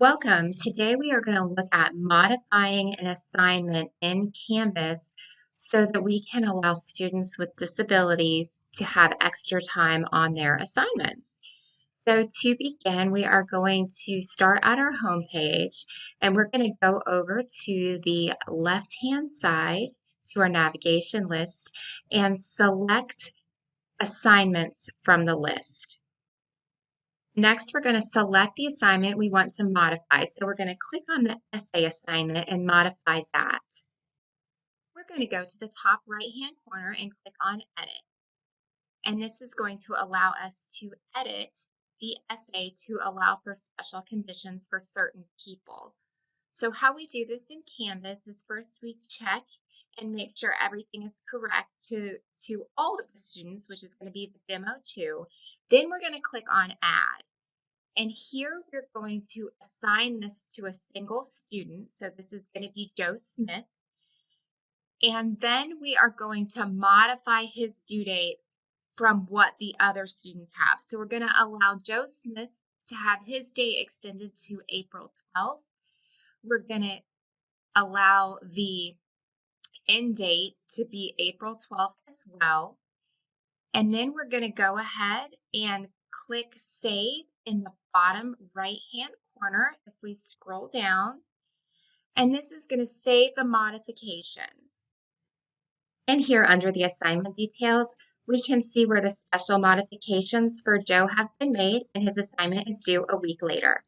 Welcome. Today we are going to look at modifying an assignment in Canvas so that we can allow students with disabilities to have extra time on their assignments. So to begin, we are going to start at our home page and we're going to go over to the left-hand side to our navigation list and select assignments from the list. Next, we're going to select the assignment we want to modify. So we're going to click on the essay assignment and modify that. We're going to go to the top right-hand corner and click on Edit. And this is going to allow us to edit the essay to allow for special conditions for certain people. So how we do this in Canvas is first we check and make sure everything is correct to all of the students, which is going to be the demo 2. Then we're going to click on Add. And here we're going to assign this to a single student. So this is going to be Joe Smith. And then we are going to modify his due date from what the other students have. So we're going to allow Joe Smith to have his date extended to April 12th. We're going to allow the end date to be April 12th as well. And then we're going to go ahead and click Save in the bottom right-hand corner if we scroll down. And this is going to save the modifications. And here under the assignment details, we can see where the special modifications for Joe have been made and his assignment is due a week later.